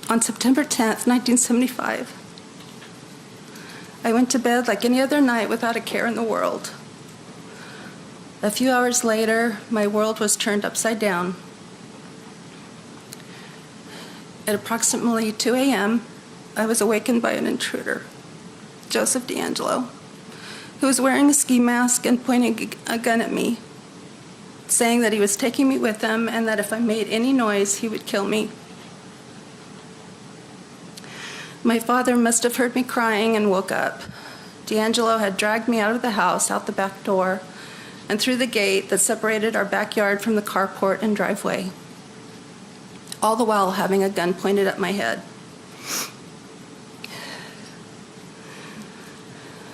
On September 10th, 1975, I went to bed like any other night without a care in the world. A few hours later, my world was turned upside down. At approximately 2 a.m., I was awakened by an intruder, Joseph D'Angelo, who was wearing a ski mask and pointing a gun at me, saying that he was taking me with him and that if I made any noise, he would kill me. My father must have heard me crying and woke up. D'Angelo had dragged me out of the house, out the back door, and through the gate that separated our backyard from the carport and driveway, all the while having a gun pointed at my head.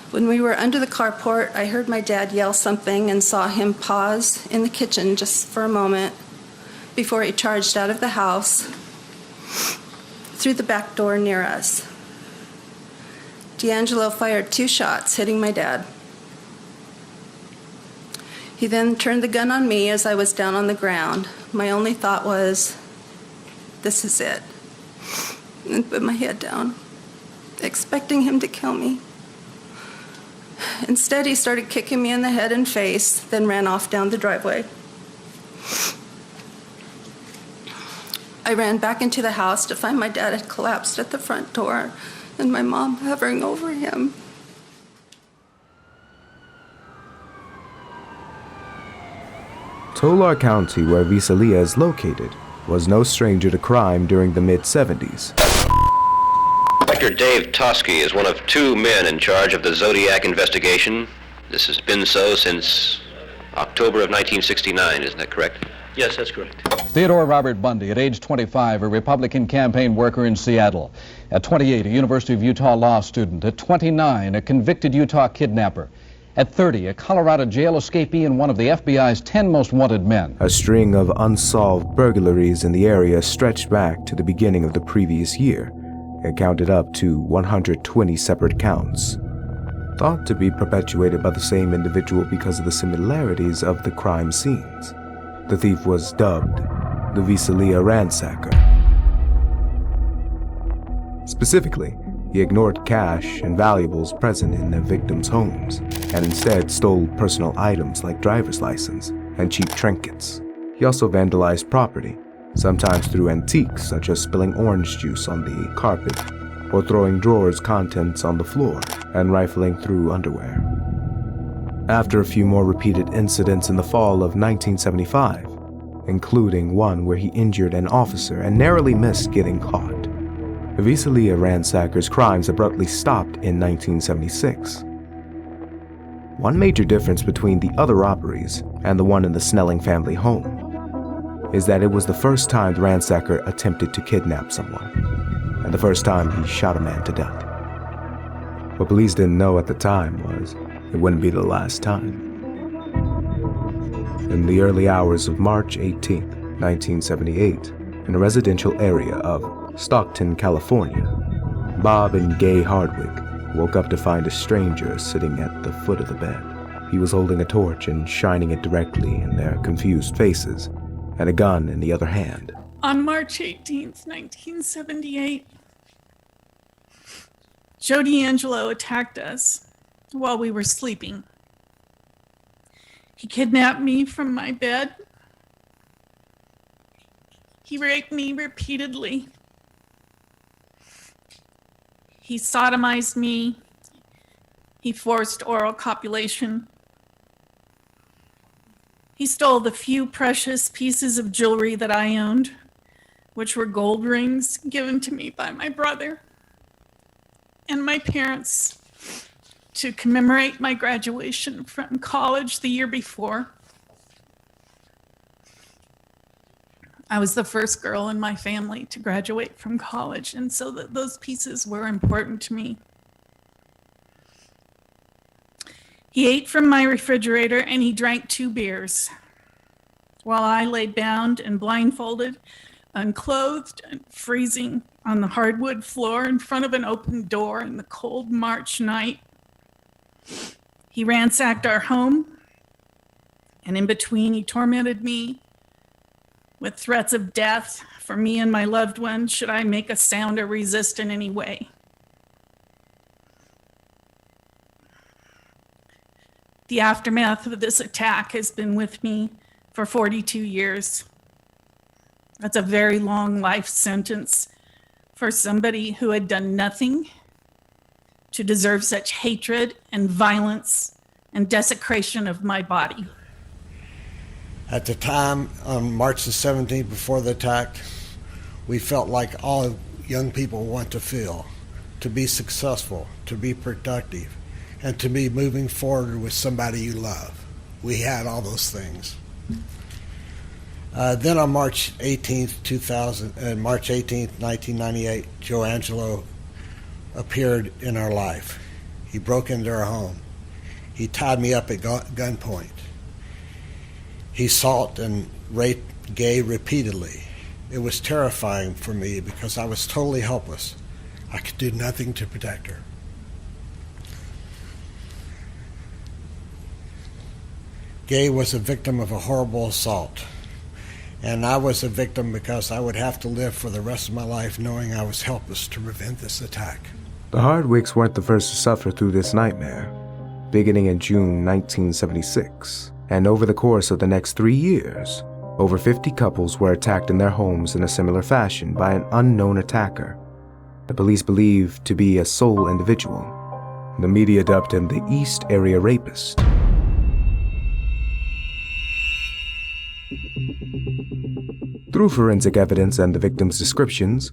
When we were under the carport, I heard my dad yell something and saw him pause in the kitchen just for a moment before he charged out of the house through the back door near us. D'Angelo fired 2 shots, hitting my dad. He then turned the gun on me as I was down on the ground. My only thought was, this is it. And put my head down, expecting him to kill me. Instead, he started kicking me in the head and face, then ran off down the driveway. I ran back into the house to find my dad had collapsed at the front door and my mom hovering over him. Tolar County, where Visalia is located, was no stranger to crime during the mid-70s. Inspector Dave Tosky is one of 2 men in charge of the Zodiac investigation. This has been so since October of 1969, isn't that correct? Yes, that's correct. Theodore Robert Bundy, at age 25, a Republican campaign worker in Seattle. At 28, a University of Utah law student. At 29, a convicted Utah kidnapper. At 30, a Colorado jail escapee and one of the FBI's 10 most wanted men. A string of unsolved burglaries in the area stretched back to the beginning of the previous year and counted up to 120 separate counts. Thought to be perpetuated by the same individual because of the similarities of the crime scenes. The thief was dubbed the Visalia ransacker. Specifically, he ignored cash and valuables present in the victims' homes and instead stole personal items like driver's license and cheap trinkets. He also vandalized property, sometimes through antiques such as spilling orange juice on the carpet or throwing drawers' contents on the floor and rifling through underwear. After a few more repeated incidents in the fall of 1975, including one where he injured an officer and narrowly missed getting caught, the Visalia ransacker's crimes abruptly stopped in 1976. One major difference between the other robberies and the one in the Snelling family home is that it was the first time the ransacker attempted to kidnap someone, and the first time he shot a man to death. What police didn't know at the time was it wouldn't be the last time. In the early hours of March 18, 1978, in a residential area of Stockton, California, Bob and Gay Hardwick woke up to find a stranger sitting at the foot of the bed. He was holding a torch and shining it directly in their confused faces, and a gun in the other hand. On March 18th, 1978, Joe D'Angelo attacked us while we were sleeping. He kidnapped me from my bed. He raped me repeatedly. He sodomized me. He forced oral copulation. He stole the few precious pieces of jewelry that I owned, which were gold rings given to me by my brother and my parents to commemorate my graduation from college the year before. I was the first girl in my family to graduate from college, and so those pieces were important to me. He ate from my refrigerator and he drank 2 beers while I lay bound and blindfolded, unclothed and freezing on the hardwood floor in front of an open door in the cold March night. He ransacked our home, and in between he tormented me with threats of death for me and my loved ones should I make a sound or resist in any way. The aftermath of this attack has been with me for 42 years. That's a very long life sentence for somebody who had done nothing to deserve such hatred and violence and desecration of my body. At the time, on March the 17th, before the attack, we felt like all young people want to feel, to be successful, to be productive, and to be moving forward with somebody you love. We had all those things. Then on March 18th, 1998, Joe Angelo appeared in our life. He broke into our home. He tied me up at gunpoint. He assaulted and raped Gay repeatedly. It was terrifying for me because I was totally helpless. I could do nothing to protect her. Gay was a victim of a horrible assault. And I was a victim because I would have to live for the rest of my life knowing I was helpless to prevent this attack. The Hardwicks weren't the first to suffer through this nightmare. Beginning in June 1976, and over the course of the next 3 years, over 50 couples were attacked in their homes in a similar fashion by an unknown attacker. The police believed to be a sole individual. The media dubbed him the East Area Rapist. Through forensic evidence and the victims' descriptions,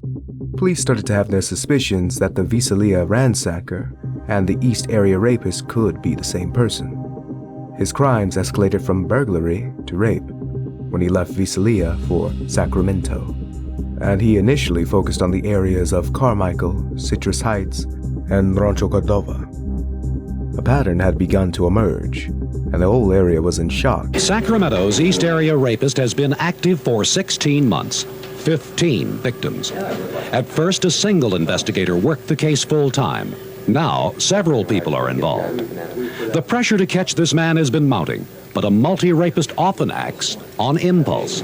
police started to have their suspicions that the Visalia ransacker and the East Area Rapist could be the same person. His crimes escalated from burglary to rape when he left Visalia for Sacramento, and he initially focused on the areas of Carmichael, Citrus Heights, and Rancho Cordova. A pattern had begun to emerge, and the whole area was in shock. Sacramento's East Area Rapist has been active for 16 months, 15 victims. At first, a single investigator worked the case full-time. Now, several people are involved. The pressure to catch this man has been mounting, but a multi-rapist often acts on impulse.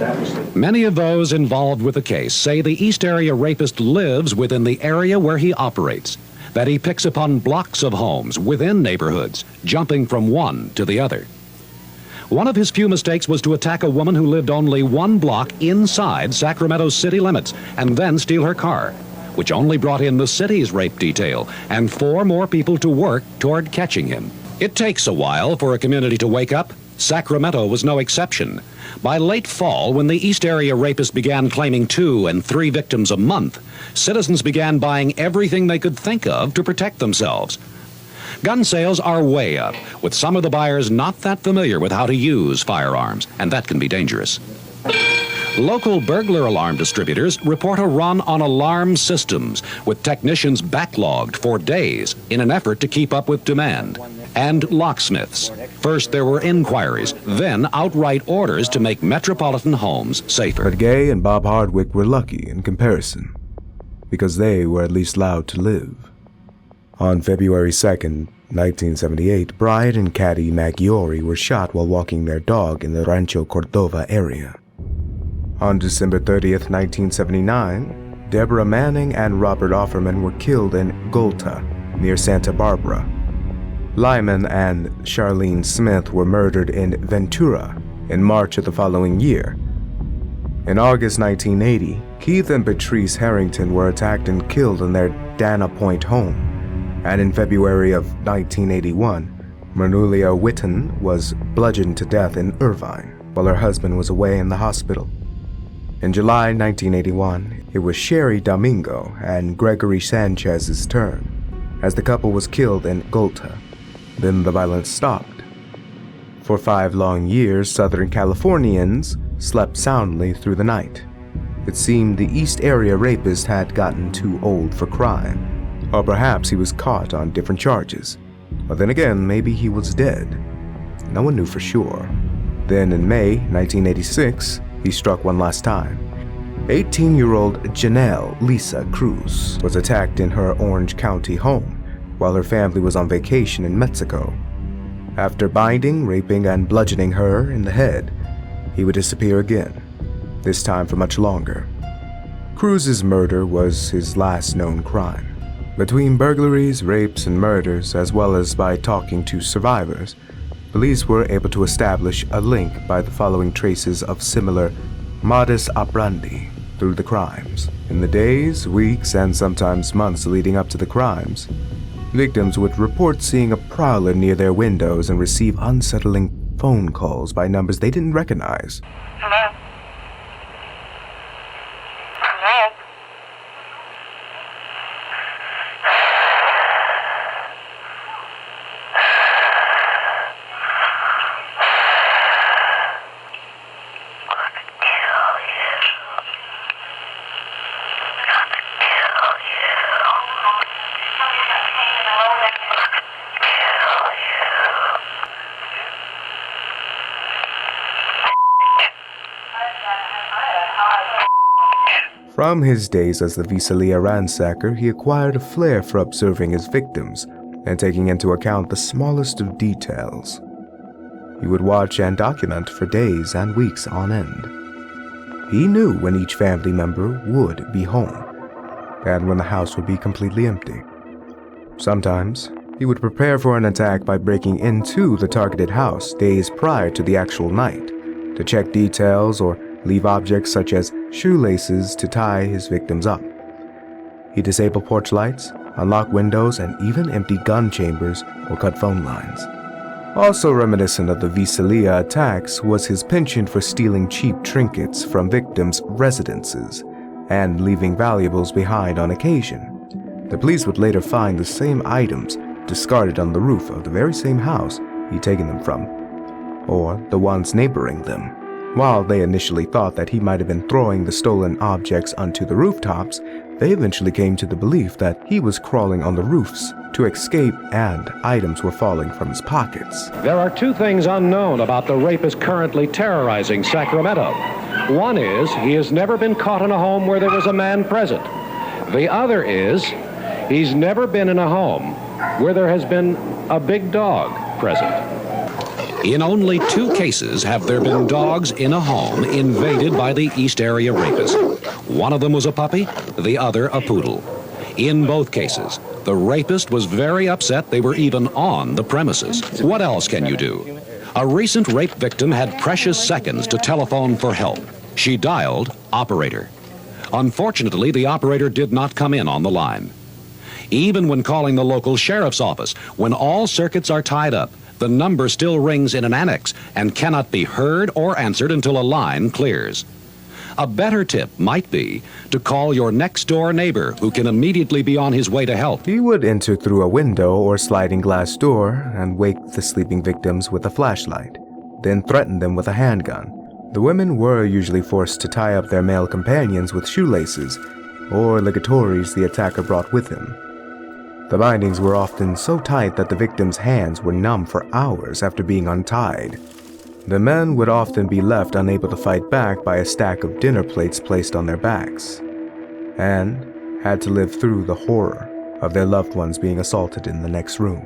Many of those involved with the case say the East Area Rapist lives within the area where he operates, that he picks upon blocks of homes within neighborhoods, jumping from one to the other. One of his few mistakes was to attack a woman who lived only one block inside Sacramento's city limits and then steal her car, which only brought in the city's rape detail and 4 more people to work toward catching him. It takes a while for a community to wake up. Sacramento was no exception. By late fall, when the East Area Rapist began claiming 2 and 3 victims a month, citizens began buying everything they could think of to protect themselves. Gun sales are way up, with some of the buyers not that familiar with how to use firearms, and that can be dangerous. Local burglar alarm distributors report a run on alarm systems, with technicians backlogged for days in an effort to keep up with demand. And locksmiths. First there were inquiries, then outright orders to make metropolitan homes safer. But Gay and Bob Hardwick were lucky in comparison, because they were at least allowed to live. On February 2nd, 1978, Bride and Caddy Maggiore were shot while walking their dog in the Rancho Cordova area. On December 30th, 1979, Deborah Manning and Robert Offerman were killed in Golta, near Santa Barbara. Lyman and Charlene Smith were murdered in Ventura in March of the following year. In August 1980, Keith and Patrice Harrington were attacked and killed in their Dana Point home. And in February of 1981, Manulia Witten was bludgeoned to death in Irvine while her husband was away in the hospital. In July 1981, it was Sherry Domingo and Gregory Sanchez's turn, as the couple was killed in Golta. Then the violence stopped. For 5 long years, Southern Californians slept soundly through the night. It seemed the East Area Rapist had gotten too old for crime, or perhaps he was caught on different charges. Or then again, maybe he was dead. No one knew for sure. Then in May 1986, he struck one last time. 18-year-old Janelle Lisa Cruz was attacked in her Orange County home while her family was on vacation in Mexico. After binding, raping, and bludgeoning her in the head, he would disappear again. this time for much longer. Cruz's murder was his last known crime. Between burglaries, rapes, and murders, as well as by talking to survivors, police were able to establish a link by the following traces of similar modus operandi through the crimes. In the days, weeks, and sometimes months leading up to the crimes, victims would report seeing a prowler near their windows and receive unsettling phone calls by numbers they didn't recognize. Hello? Hello? From his days as the Visalia ransacker, he acquired a flair for observing his victims and taking into account the smallest of details. He would watch and document for days and weeks on end. He knew when each family member would be home and when the house would be completely empty. Sometimes, he would prepare for an attack by breaking into the targeted house days prior to the actual night to check details or leave objects such as shoelaces to tie his victims up. He disabled porch lights, unlocked windows, and even emptied gun chambers or cut phone lines. Also reminiscent of the Visalia attacks was his penchant for stealing cheap trinkets from victims' residences and leaving valuables behind on occasion. The police would later find the same items discarded on the roof of the very same house he'd taken them from, or the ones neighboring them. While they initially thought that he might have been throwing the stolen objects onto the rooftops, they eventually came to the belief that he was crawling on the roofs to escape and items were falling from his pockets. There are two things unknown about the rapist currently terrorizing Sacramento. One is he has never been caught in a home where there was a man present. The other is he's never been in a home where there has been a big dog present. In only 2 cases have there been dogs in a home invaded by the East Area rapist. One of them was a puppy, the other a poodle. In both cases, the rapist was very upset they were even on the premises. What else can you do? A recent rape victim had precious seconds to telephone for help. She dialed operator. Unfortunately, the operator did not come in on the line. Even when calling the local sheriff's office, when all circuits are tied up, the number still rings in an annex and cannot be heard or answered until a line clears. A better tip might be to call your next-door neighbor who can immediately be on his way to help. He would enter through a window or sliding glass door and wake the sleeping victims with a flashlight, then threaten them with a handgun. The women were usually forced to tie up their male companions with shoelaces or ligatories the attacker brought with him. The bindings were often so tight that the victim's hands were numb for hours after being untied. The men would often be left unable to fight back by a stack of dinner plates placed on their backs, and had to live through the horror of their loved ones being assaulted in the next room.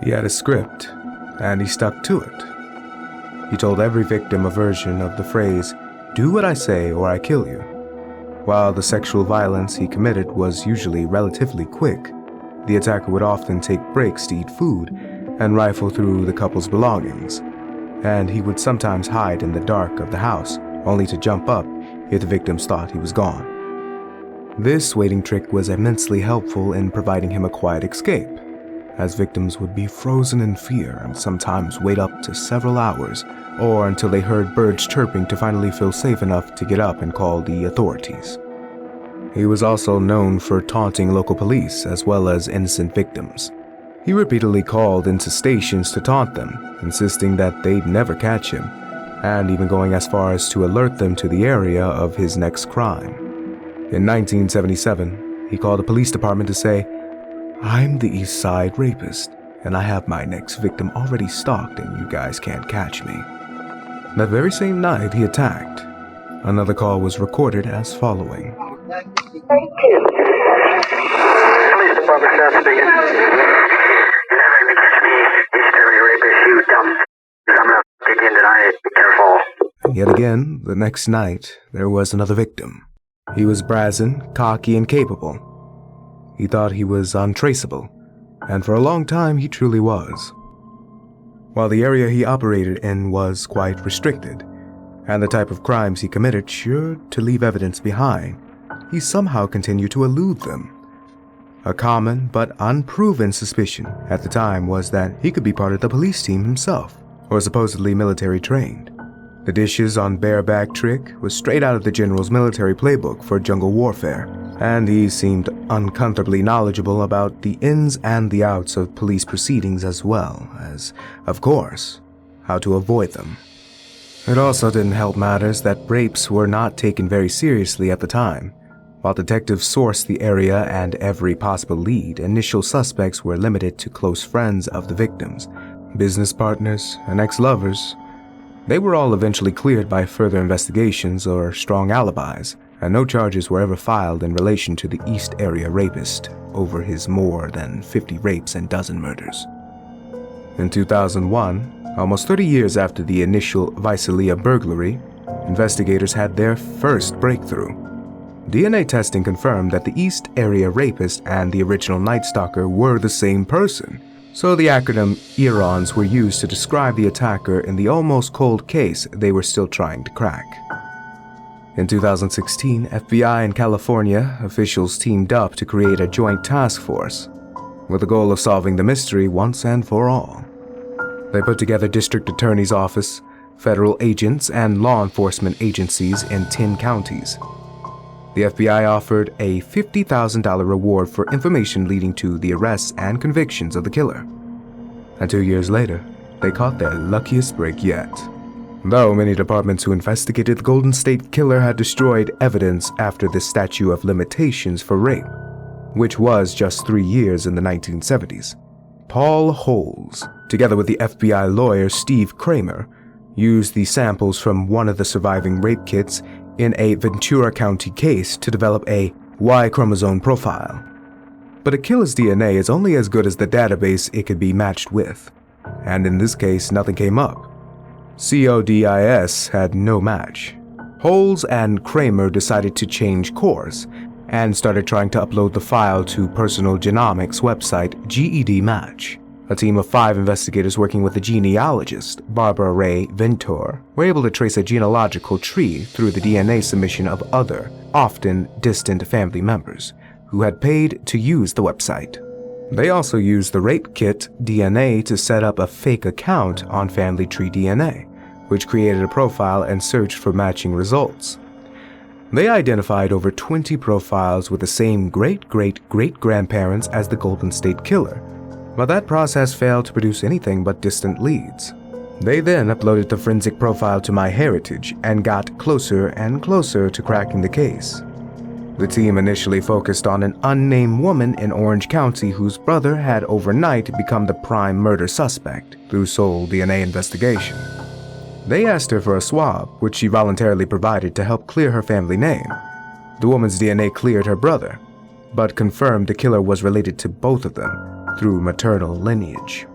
He had a script, and he stuck to it. He told every victim a version of the phrase, "Do what I say or I kill you." While the sexual violence he committed was usually relatively quick, the attacker would often take breaks to eat food and rifle through the couple's belongings, and he would sometimes hide in the dark of the house, only to jump up if the victims thought he was gone. This waiting trick was immensely helpful in providing him a quiet escape, as victims would be frozen in fear and sometimes wait up to several hours, or until they heard birds chirping to finally feel safe enough to get up and call the authorities. He was also known for taunting local police as well as innocent victims. He repeatedly called into stations to taunt them, insisting that they'd never catch him, and even going as far as to alert them to the area of his next crime. In 1977, he called the police department to say, "I'm the East Side rapist, and I have my next victim already stalked and you guys can't catch me." That very same night he attacked. Another call was recorded as following. Police Department staff speaking. You're never gonna catch me, East Area rapist, you dumb. I'm gonna kick in tonight. Be careful. Yet again, the next night, there was another victim. He was brazen, cocky, and capable. He thought he was untraceable, and for a long time he truly was. While the area he operated in was quite restricted, and the type of crimes he committed sure to leave evidence behind, he somehow continued to elude them. A common but unproven suspicion at the time was that he could be part of the police team himself, or supposedly military trained. The dishes on bareback trick was straight out of the general's military playbook for jungle warfare, and he seemed uncomfortably knowledgeable about the ins and the outs of police proceedings as well as, of course, how to avoid them. It also didn't help matters that rapes were not taken very seriously at the time. While detectives sourced the area and every possible lead, initial suspects were limited to close friends of the victims, business partners, and ex-lovers. They were all eventually cleared by further investigations or strong alibis, and no charges were ever filed in relation to the East Area rapist over his more than 50 rapes and dozen murders. In 2001, almost 30 years after the initial Visalia burglary, investigators had their first breakthrough. DNA testing confirmed that the East Area rapist and the original Night Stalker were the same person, so the acronym ERONs were used to describe the attacker in the almost cold case they were still trying to crack. In 2016, FBI and California officials teamed up to create a joint task force with the goal of solving the mystery once and for all. They put together district attorney's office, federal agents, and law enforcement agencies in 10 counties. The FBI offered a $50,000 reward for information leading to the arrests and convictions of the killer. And 2 years later, they caught their luckiest break yet. Though many departments who investigated the Golden State Killer had destroyed evidence after the statute of limitations for rape, which was just 3 years in the 1970s. Paul Holes, together with the FBI lawyer Steve Kramer, used the samples from one of the surviving rape kits in a Ventura County case to develop a Y chromosome profile. But a killer's DNA is only as good as the database it could be matched with, and in this case nothing came up. CODIS had no match. Holes and Kramer decided to change course and started trying to upload the file to Personal Genomics website GED Match. A team of 5 investigators working with the genealogist, Barbara Ray Ventor, were able to trace a genealogical tree through the DNA submission of other, often distant family members, who had paid to use the website. They also used the rape kit DNA to set up a fake account on Family Tree DNA, which created a profile and searched for matching results. They identified over 20 profiles with the same great-great-great-grandparents as the Golden State Killer, but that process failed to produce anything but distant leads. They then uploaded the forensic profile to MyHeritage and got closer and closer to cracking the case. The team initially focused on an unnamed woman in Orange County whose brother had overnight become the prime murder suspect through sole DNA investigation. They asked her for a swab, which she voluntarily provided to help clear her family name. The woman's DNA cleared her brother, but confirmed the killer was related to both of them through maternal lineage.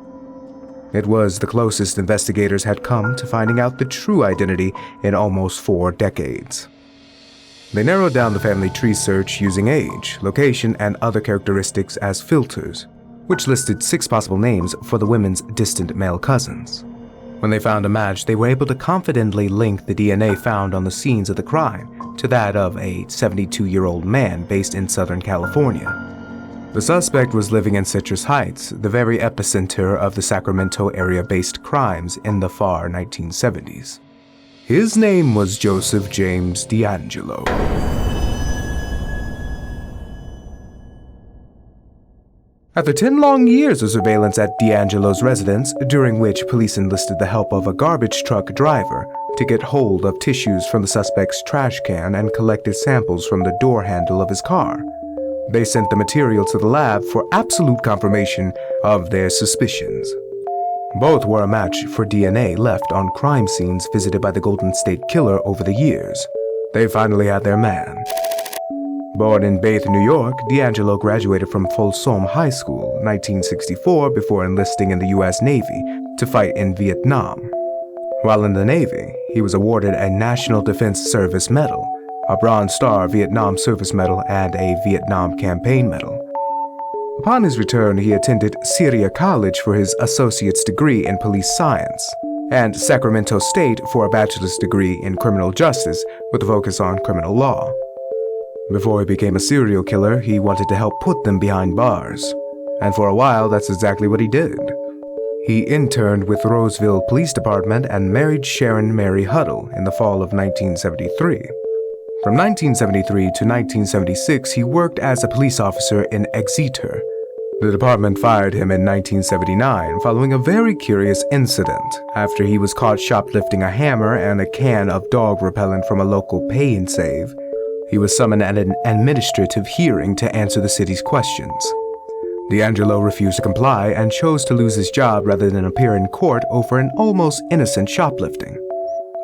It was the closest investigators had come to finding out the true identity in almost 4 decades. They narrowed down the family tree search using age, location, and other characteristics as filters, which listed 6 possible names for the women's distant male cousins. When they found a match, they were able to confidently link the DNA found on the scenes of the crime to that of a 72-year-old man based in Southern California. The suspect was living in Citrus Heights, the very epicenter of the Sacramento area-based crimes in the far 1970s. His name was Joseph James D'Angelo. After 10 long years of surveillance at D'Angelo's residence, during which police enlisted the help of a garbage truck driver to get hold of tissues from the suspect's trash can and collected samples from the door handle of his car, they sent the material to the lab for absolute confirmation of their suspicions. Both were a match for DNA left on crime scenes visited by the Golden State Killer over the years. They finally had their man. Born in Bath, New York, D'Angelo graduated from Folsom High School in 1964 before enlisting in the U.S. Navy to fight in Vietnam. While in the Navy, he was awarded a National Defense Service Medal, a Bronze Star Vietnam Service Medal, and a Vietnam Campaign Medal. Upon his return, he attended Syria College for his associate's degree in police science, and Sacramento State for a bachelor's degree in criminal justice with a focus on criminal law. Before he became a serial killer, he wanted to help put them behind bars. And for a while, that's exactly what he did. He interned with Roseville Police Department and married Sharon Mary Huddle in the fall of 1973. From 1973 to 1976, he worked as a police officer in Exeter. The department fired him in 1979 following a very curious incident after he was caught shoplifting a hammer and a can of dog repellent from a local pay and save. He was summoned at an administrative hearing to answer the city's questions. D'Angelo refused to comply and chose to lose his job rather than appear in court over an almost innocent shoplifting.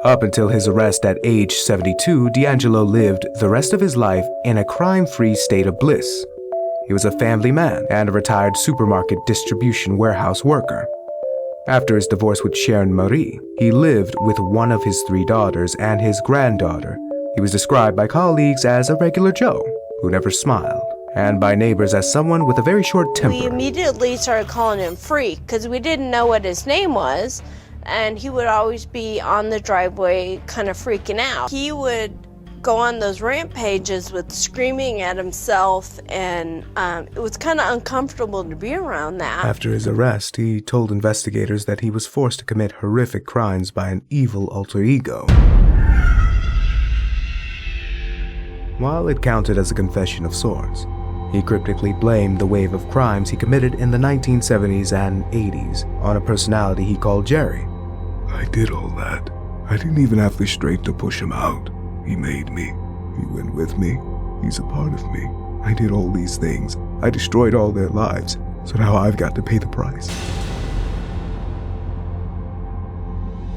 Up until his arrest at age 72, D'Angelo lived the rest of his life in a crime-free state of bliss. He was a family man and a retired supermarket distribution warehouse worker. After his divorce with Sharon Marie, he lived with one of his 3 daughters and his granddaughter. He was described by colleagues as a regular Joe who never smiled, and by neighbors as someone with a very short temper. We immediately started calling him Freak because we didn't know what his name was, and he would always be on the driveway kind of freaking out. He would go on those rampages with screaming at himself, and it was kind of uncomfortable to be around that. After his arrest, he told investigators that he was forced to commit horrific crimes by an evil alter ego. While it counted as a confession of sorts, he cryptically blamed the wave of crimes he committed in the 1970s and 80s on a personality he called Jerry. I did all that. I didn't even have the strength to push him out. He made me. He went with me. He's a part of me. I did all these things. I destroyed all their lives. So now I've got to pay the price.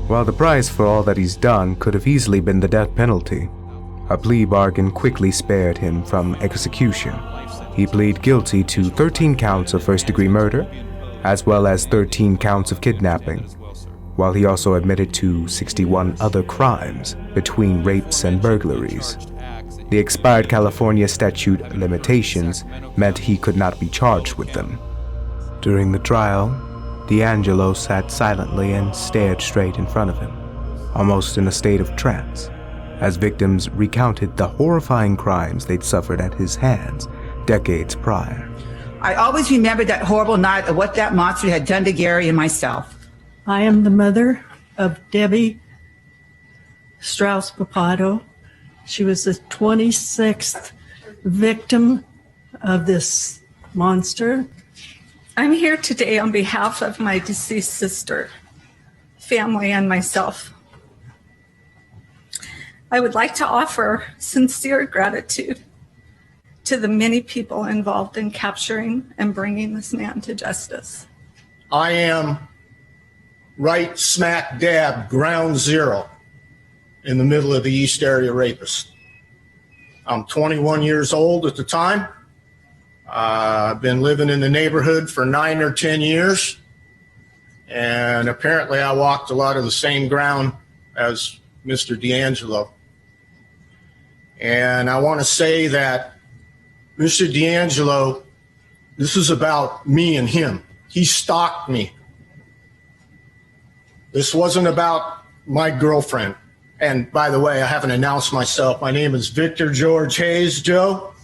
While the price for all that he's done could have easily been the death penalty, a plea bargain quickly spared him from execution. He pleaded guilty to 13 counts of first-degree murder, as well as 13 counts of kidnapping, while he also admitted to 61 other crimes between rapes and burglaries. The expired California statute of limitations meant he could not be charged with them. During the trial, D'Angelo sat silently and stared straight in front of him, almost in a state of trance, as victims recounted the horrifying crimes they'd suffered at his hands decades prior. I always remember that horrible night of what that monster had done to Gary and myself. I am the mother of Debbie Strauss-Papato. She was the 26th victim of this monster. I'm here today on behalf of my deceased sister, family, and myself. I would like to offer sincere gratitude to the many people involved in capturing and bringing this man to justice. I am right smack dab ground zero in the middle of the East Area Rapist. I'm 21 years old at the time. I've been living in the neighborhood for 9 or 10 years. And apparently I walked a lot of the same ground as Mr. D'Angelo. And I want to say that Mr. D'Angelo, this is about me and him. He stalked me. This wasn't about my girlfriend. And by the way, I haven't announced myself. My name is Victor George Hayes, Joe.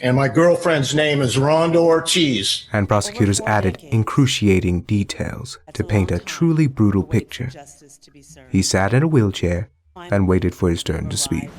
And my girlfriend's name is Rhonda Ortiz. And prosecutors added excruciating details to paint a truly brutal picture. He sat in a wheelchair and waited for his turn to speak.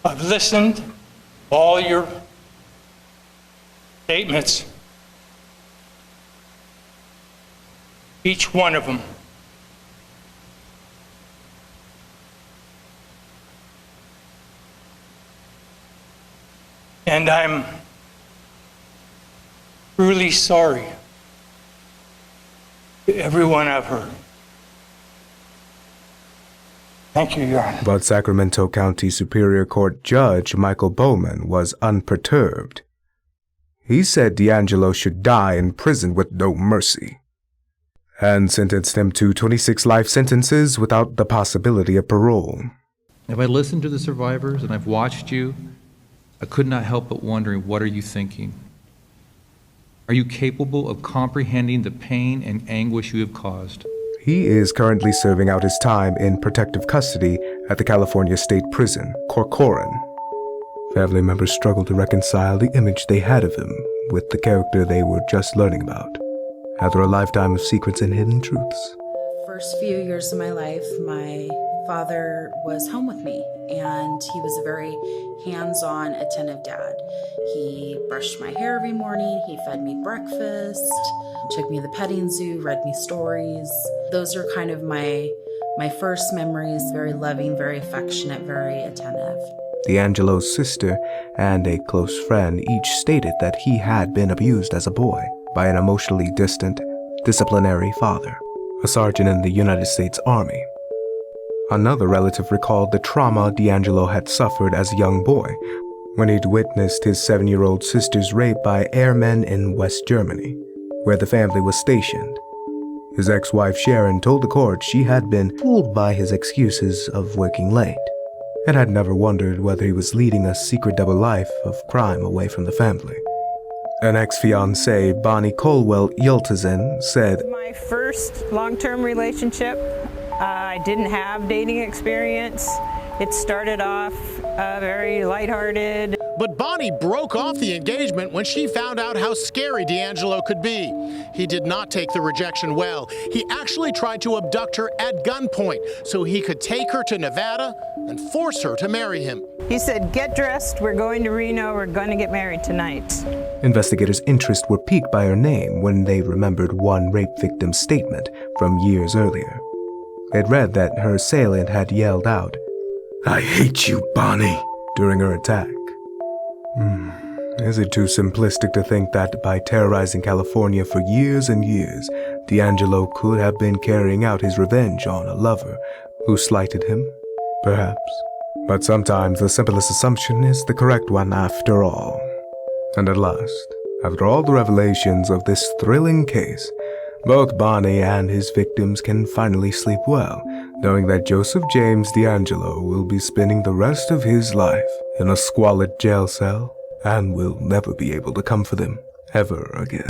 I've listened to all your statements, each one of them. And I'm truly sorry to everyone I've hurt. Thank you, Your Honor. But Sacramento County Superior Court Judge Michael Bowman was unperturbed. He said D'Angelo should die in prison with no mercy, and sentenced him to 26 life sentences without the possibility of parole. If I listened to the survivors and I've watched you, I could not help but wondering, what are you thinking? Are you capable of comprehending the pain and anguish you have caused? He is currently serving out his time in protective custody at the California State Prison, Corcoran. Family members struggle to reconcile the image they had of him with the character they were just learning about, after a lifetime of secrets and hidden truths. The first few years of my life, my father was home with me, and he was a very hands-on, attentive dad. He brushed my hair every morning, he fed me breakfast, took me to the petting zoo, read me stories. Those are kind of my first memories, very loving, very affectionate, very attentive. D'Angelo's sister and a close friend each stated that he had been abused as a boy by an emotionally distant, disciplinary father, a sergeant in the United States Army. Another relative recalled the trauma D'Angelo had suffered as a young boy when he'd witnessed his 7-year-old sister's rape by airmen in West Germany, where the family was stationed. His ex-wife Sharon told the court she had been fooled by his excuses of working late, and had never wondered whether he was leading a secret double life of crime away from the family. An ex-fiancée, Bonnie Colwell Yeltsin, said, My first long-term relationship, I didn't have dating experience. It started off very lighthearted. But Bonnie broke off the engagement when she found out how scary D'Angelo could be. He did not take the rejection well. He actually tried to abduct her at gunpoint so he could take her to Nevada and force her to marry him. He said, get dressed, we're going to Reno, we're going to get married tonight. Investigators' interest were piqued by her name when they remembered one rape victim's statement from years earlier. They'd read that her assailant had yelled out, "I hate you, Bonnie," during her attack. Is it too simplistic to think that by terrorizing California for years and years, D'Angelo could have been carrying out his revenge on a lover who slighted him? Perhaps. But sometimes the simplest assumption is the correct one after all. And at last, after all the revelations of this thrilling case, both Bonnie and his victims can finally sleep well, knowing that Joseph James D'Angelo will be spending the rest of his life in a squalid jail cell and will never be able to come for them ever again.